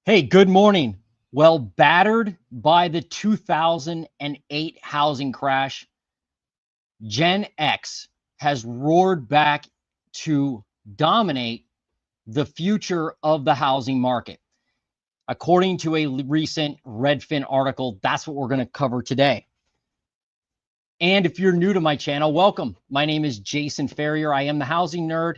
Hey, good morning. Well, battered by the 2008 housing crash, Gen X has roared back to dominate the future of the housing market. According to a recent Redfin article, that's what we're going to cover today. And if you're new to my channel, welcome. My name is Jason Ferrier. I am the housing nerd.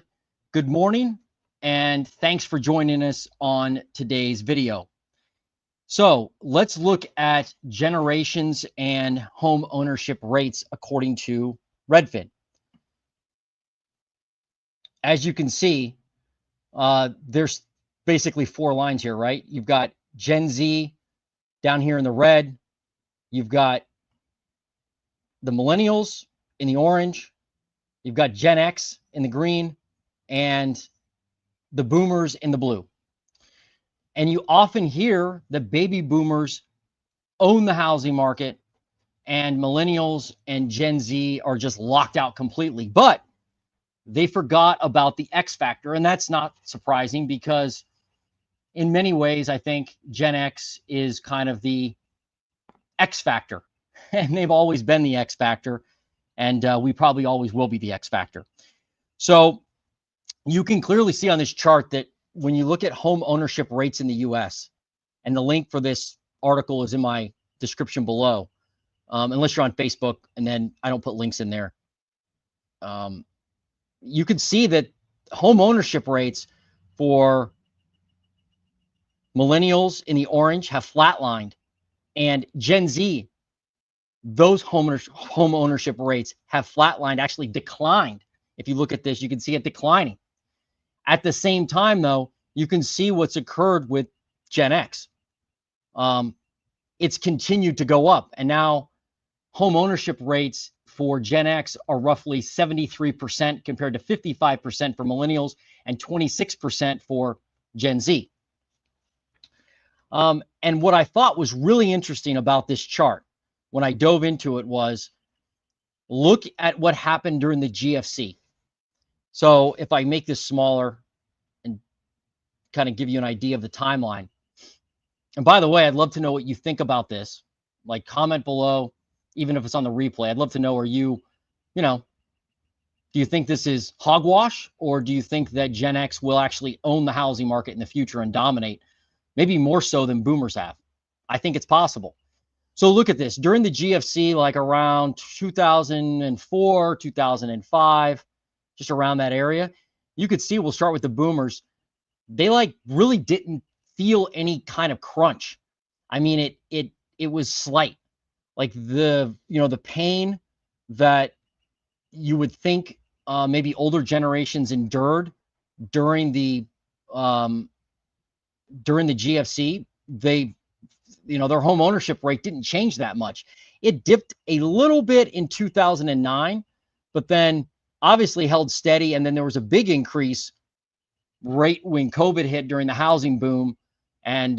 Good morning, and thanks for joining us on today's video. So let's look at generations and home ownership rates according to Redfin. As you can see, there's basically four lines here, right? You've got Gen Z down here in the red. You've got the millennials in the orange. You've got Gen X in the green and the boomers in the blue. And you often hear that baby boomers own the housing market and millennials and Gen Z are just locked out completely. But they forgot about the X factor. And that's not surprising because in many ways, I think Gen X is kind of the X factor. And they've always been the X factor. And we probably always will be the X factor. So you can clearly see on this chart that when you look at home ownership rates in the US, and the link for this article is in my description below, unless you're on Facebook, and then I don't put links in there. You can see that home ownership rates for millennials in the orange have flatlined, and Gen Z, those home ownership rates have flatlined, actually declined. If you look at this, you can see it declining. At the same time, though, you can see what's occurred with Gen X. It's continued to go up, and now home ownership rates for Gen X are roughly 73% compared to 55% for millennials and 26% for Gen Z. And what I thought was really interesting about this chart when I dove into it was look at what happened during the GFC. So if I make this smaller and kind of give you an idea of the timeline. And by the way, I'd love to know what you think about this. Like, comment below, even if it's on the replay. I'd love to know, are you know, do you think this is hogwash, or do you think that Gen X will actually own the housing market in the future and dominate, maybe more so than boomers have? I think it's possible. So look at this. During the GFC, like around 2004, 2005, just around that area, you could see, we'll start with the boomers. They like really didn't feel any kind of crunch. I mean, it was slight. Like the pain that you would think maybe older generations endured during the GFC, their home ownership rate didn't change that much. It dipped a little bit in 2009, but then obviously held steady. And then there was a big increase right when COVID hit during the housing boom. And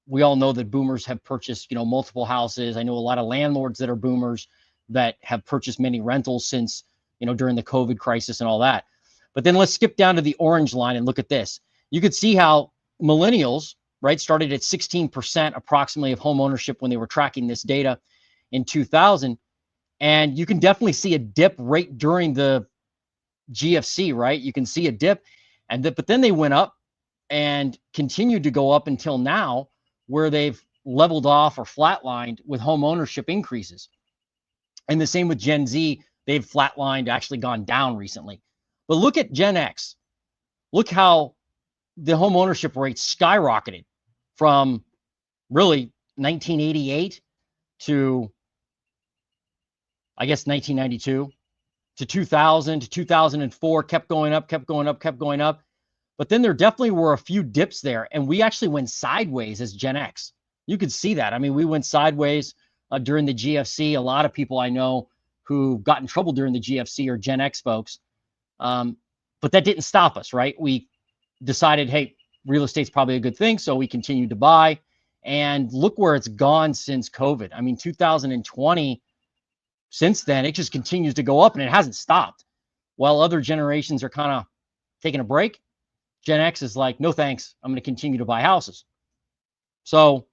we all know that boomers have purchased, multiple houses. I know a lot of landlords that are boomers that have purchased many rentals since, during the COVID crisis and all that. But then let's skip down to the orange line and look at this. You could see how millennials, right, started at 16% approximately of home ownership when they were tracking this data in 2000. And you can definitely see a dip right during the GFC, right? You can see a dip, but then they went up and continued to go up until now, where they've leveled off or flatlined with home ownership increases. And the same with Gen Z, they've flatlined, actually gone down recently. But look at Gen X. Look how the home ownership rate skyrocketed from really 1988 to, I guess, 1992 to 2000 to 2004, kept going up, kept going up, kept going up. But then there definitely were a few dips there, and we actually went sideways as Gen X. You could see that. I mean, we went sideways during the GFC. A lot of people I know who got in trouble during the GFC are Gen X folks. But that didn't stop us, right? We decided, hey, real estate's probably a good thing, so we continued to buy. And look where it's gone since COVID. I mean, 2020, since then, it just continues to go up, and it hasn't stopped. While other generations are kind of taking a break, Gen X is like, no thanks, I'm going to continue to buy houses. So,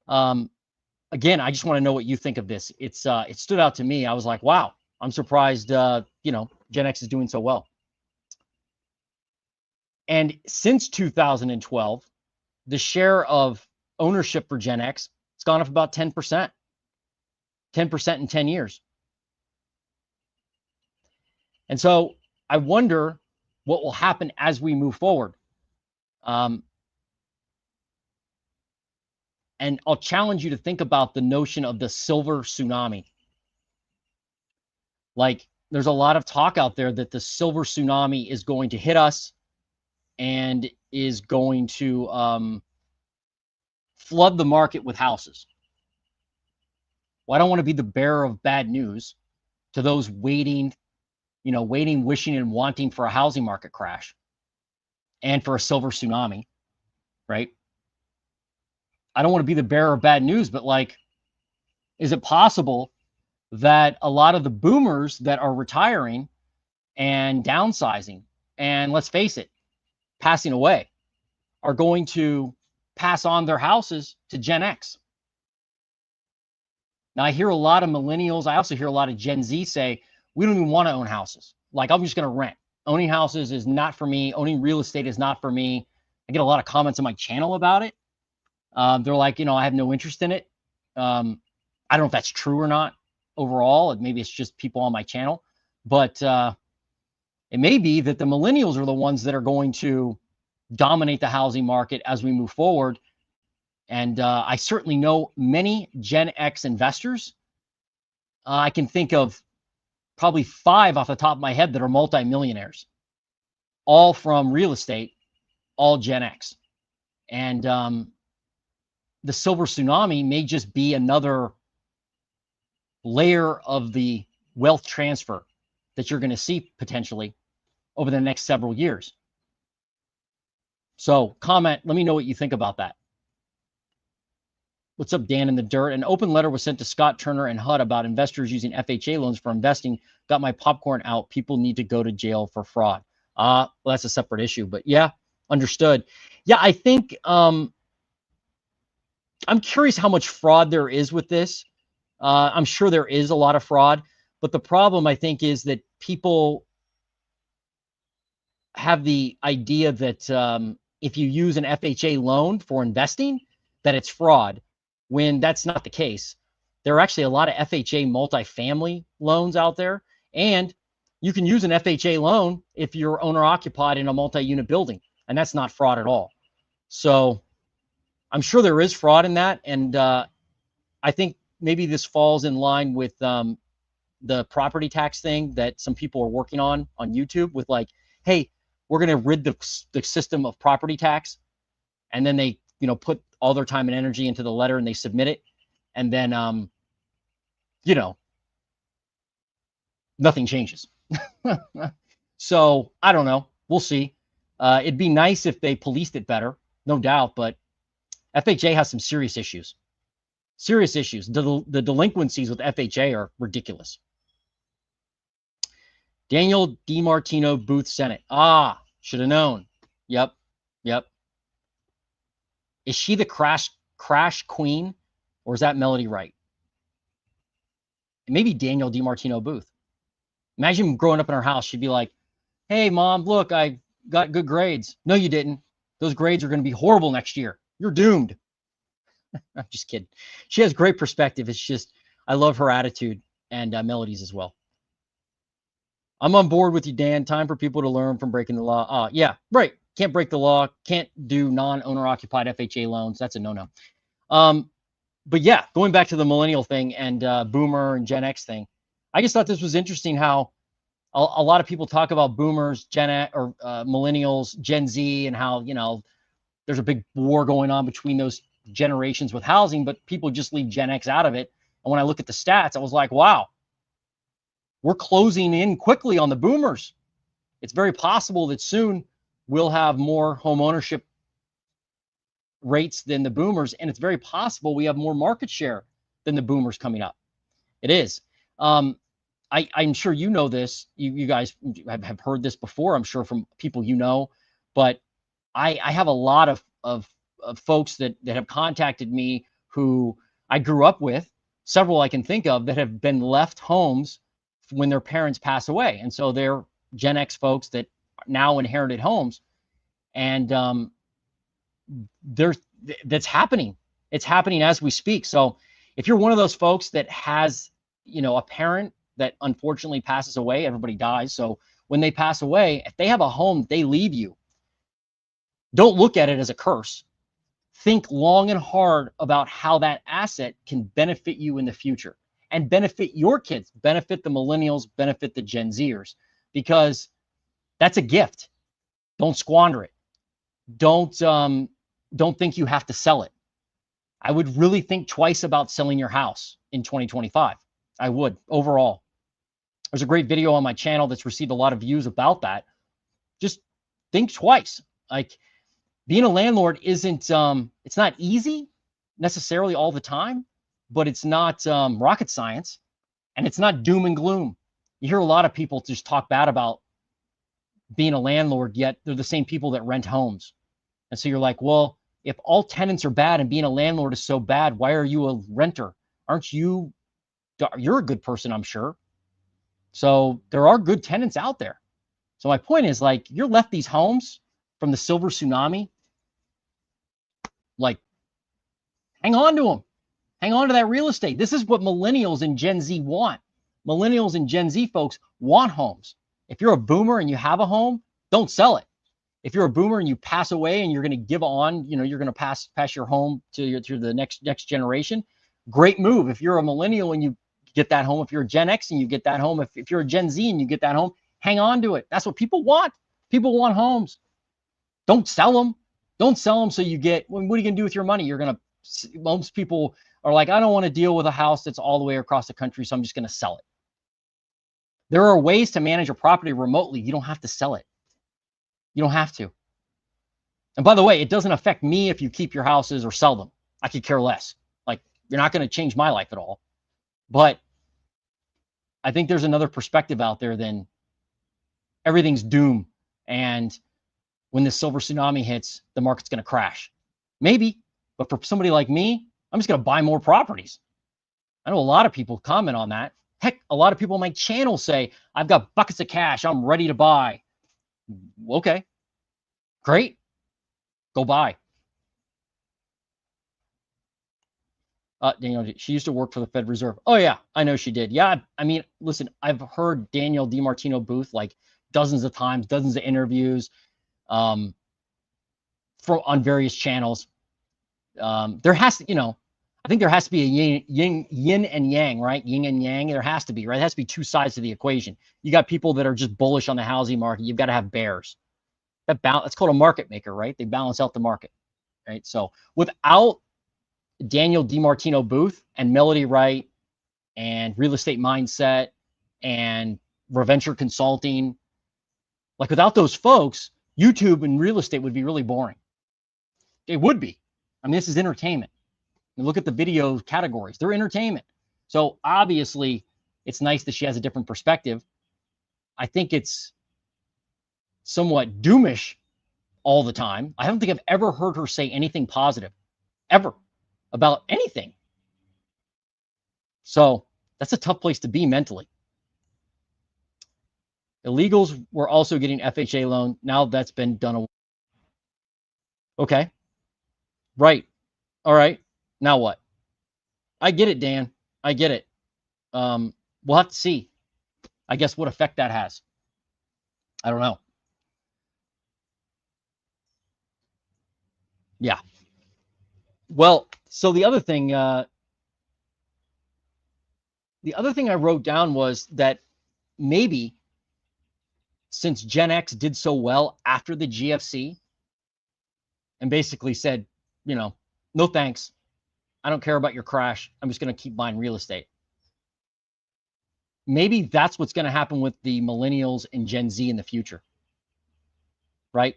again, I just want to know what you think of this. It stood out to me. I was like, wow, I'm surprised, Gen X is doing so well. And since 2012, the share of ownership for Gen X, it's gone up about 10%, 10% in 10 years. And so I wonder what will happen as we move forward. And I'll challenge you to think about the notion of the silver tsunami. Like, there's a lot of talk out there that the silver tsunami is going to hit us and is going to flood the market with houses. Well, I don't want to be the bearer of bad news to those waiting, wishing and wanting for a housing market crash and for a silver tsunami, right? I don't want to be the bearer of bad news, but like, is it possible that a lot of the boomers that are retiring and downsizing, and let's face it, passing away, are going to pass on their houses to Gen X? Now, I hear a lot of millennials. I also hear a lot of Gen Z say, we don't even want to own houses. Like, I'm just going to rent. Owning houses is not for me. Owning real estate is not for me. I get a lot of comments on my channel about it. They're like, I have no interest in it. I don't know if that's true or not overall. Maybe it's just people on my channel. But it may be that the millennials are the ones that are going to dominate the housing market as we move forward. And I certainly know many Gen X investors. I can think of probably 5 off the top of my head that are multimillionaires, all from real estate, all Gen X. And the silver tsunami may just be another layer of the wealth transfer that you're going to see potentially over the next several years. So comment, let me know what you think about that. What's up, Dan in the dirt? An open letter was sent to Scott Turner and HUD about investors using FHA loans for investing. Got my popcorn out. People need to go to jail for fraud. Well, that's a separate issue, but yeah, understood. Yeah, I think I'm curious how much fraud there is with this. I'm sure there is a lot of fraud, but the problem, I think, is that people have the idea that if you use an FHA loan for investing, that it's fraud, when that's not the case. There are actually a lot of FHA multifamily loans out there, and you can use an FHA loan if you're owner occupied in a multi-unit building, and that's not fraud at all. So I'm sure there is fraud in that, and I think maybe this falls in line with the property tax thing that some people are working on YouTube with, like, hey, we're going to rid the system of property tax, and then they put all their time and energy into the letter and they submit it, and then nothing changes. So I don't know, we'll see. It'd be nice if they policed it better, no doubt, but FHA has some serious issues. The delinquencies with FHA are ridiculous. Daniel DiMartino, Booth Senate. Should have known. Yep. Is she the crash queen, or is that Melody Wright? Maybe Daniel DiMartino Booth. Imagine growing up in her house. She'd be like, hey, Mom, look, I got good grades. No, you didn't. Those grades are going to be horrible next year. You're doomed. I'm just kidding. She has great perspective. It's just, I love her attitude, and Melody's as well. I'm on board with you, Dan. Time for people to learn from breaking the law. Yeah, right. Can't break the law. Can't do non-owner occupied FHA loans. That's a no-no. But yeah, going back to the millennial thing and boomer and Gen X thing, I just thought this was interesting how a lot of people talk about boomers, Gen X, or millennials, Gen Z, and how, there's a big war going on between those generations with housing, but people just leave Gen X out of it. And when I look at the stats, I was like, wow, we're closing in quickly on the boomers. It's very possible that soon we'll have more home ownership rates than the boomers, and it's very possible we have more market share than the boomers coming up. It is. I'm sure you know this. You guys have heard this before, I'm sure, from people but I have a lot of folks that have contacted me who I grew up with, several I can think of, that have been left homes when their parents pass away. And so they're Gen X folks that now inherited homes. And that's happening. It's happening as we speak. So if you're one of those folks that has, a parent that unfortunately passes away, everybody dies. So when they pass away, if they have a home, they leave you. Don't look at it as a curse. Think long and hard about how that asset can benefit you in the future and benefit your kids, benefit the millennials, benefit the Gen Zers, because that's a gift. Don't squander it. Don't think you have to sell it. I would really think twice about selling your house in 2025. I would, overall. There's a great video on my channel that's received a lot of views about that. Just think twice. Like, being a landlord isn't, it's not easy necessarily all the time, but it's not rocket science, and it's not doom and gloom. You hear a lot of people just talk bad about being a landlord, yet they're the same people that rent homes. And so you're like, well, if all tenants are bad and being a landlord is so bad, why are you a renter? Aren't you, you're a good person, I'm sure. So there are good tenants out there. So my point is, like, you're left these homes from the silver tsunami, like, hang on to them. Hang on to that real estate. This is what millennials and Gen Z want. Millennials and Gen Z folks want homes. If you're a boomer and you have a home, don't sell it. If you're a boomer and you pass away and you're going to give on, you're going to pass your home to the next generation, great move. If you're a millennial and you get that home, if you're a Gen X and you get that home, if you're a Gen Z and you get that home, hang on to it. That's what people want. People want homes. Don't sell them. Don't sell them so you get, what are you going to do with your money? Most people are like, I don't want to deal with a house that's all the way across the country, so I'm just going to sell it. There are ways to manage a property remotely. You don't have to sell it. You don't have to. And by the way, it doesn't affect me if you keep your houses or sell them. I could care less. Like, you're not going to change my life at all. But I think there's another perspective out there than everything's doom, and when the silver tsunami hits, the market's going to crash. Maybe, but for somebody like me, I'm just going to buy more properties. I know a lot of people comment on that. Heck, a lot of people on my channel say, I've got buckets of cash, I'm ready to buy. Okay, great. Go buy. Daniel, she used to work for the Fed Reserve. Oh yeah, I know she did. Yeah, I mean, listen, I've heard Daniel DiMartino Booth like dozens of times, dozens of interviews, on various channels. There has to, I think there has to be a yin and yang, right? Yin and yang. There has to be, right? There has to be two sides to the equation. You got people that are just bullish on the housing market. You've got to have bears. That's called a market maker, right? They balance out the market, right? So without Daniel DiMartino Booth and Melody Wright and Real Estate Mindset and Reventure Consulting, like, without those folks, YouTube and real estate would be really boring. It would be. I mean, this is entertainment. And look at the video categories. They're entertainment. So obviously, it's nice that she has a different perspective. I think it's somewhat doomish all the time. I don't think I've ever heard her say anything positive, ever, about anything. So that's a tough place to be mentally. Illegals were also getting FHA loan. Now that's been done away. Okay. Right. All right. Now what? I get it, Dan. I get it. We'll have to see, I guess, what effect that has. I don't know. Yeah. Well, so the other thing I wrote down was that maybe since Gen X did so well after the GFC and basically said, no thanks, I don't care about your crash, I'm just going to keep buying real estate. Maybe that's what's going to happen with the millennials and Gen Z in the future, right?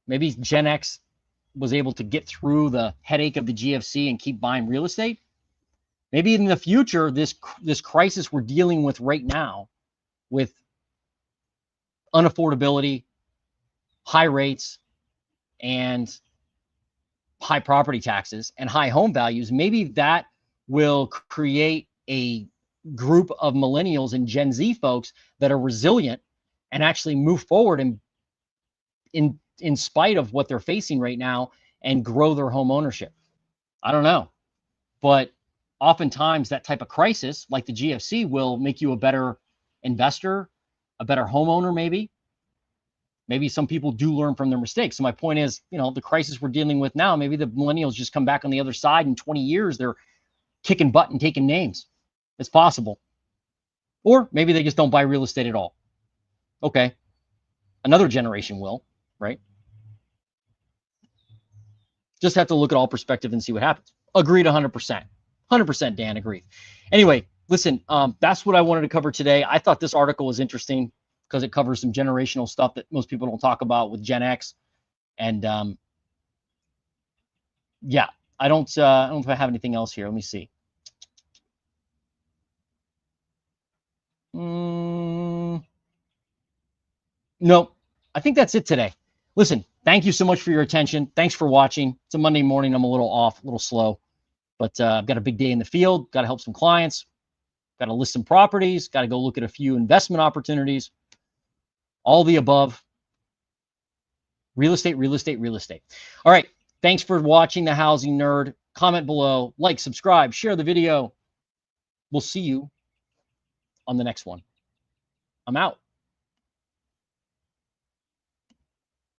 Maybe Gen X was able to get through the headache of the GFC and keep buying real estate. Maybe in the future, this crisis we're dealing with right now, with unaffordability, high rates, and high property taxes and high home values, maybe that will create a group of millennials and Gen Z folks that are resilient and actually move forward and in spite of what they're facing right now and grow their home ownership. I don't know. But oftentimes that type of crisis, like the GFC, will make you a better investor, a better homeowner, maybe. Maybe some people do learn from their mistakes. So my point is, you know, the crisis we're dealing with now, maybe the millennials just come back on the other side in 20 years, they're kicking butt and taking names. It's possible. Or maybe they just don't buy real estate at all. Okay. Another generation will, right? Just have to look at all perspective and see what happens. Agreed 100%. 100%, Dan, agreed. Anyway, listen, that's what I wanted to cover today. I thought this article was interesting because it covers some generational stuff that most people don't talk about with Gen X. And yeah, I don't know if I have anything else here. Let me see. No, I think that's it today. Listen, thank you so much for your attention. Thanks for watching. It's a Monday morning. I'm a little off, a little slow, but I've got a big day in the field. Got to help some clients. Got to list some properties. Got to go look at a few investment opportunities. All the above. Real estate, real estate, real estate. All right. Thanks for watching The Housing Nerd. Comment below, like, subscribe, share the video. We'll see you on the next one. I'm out.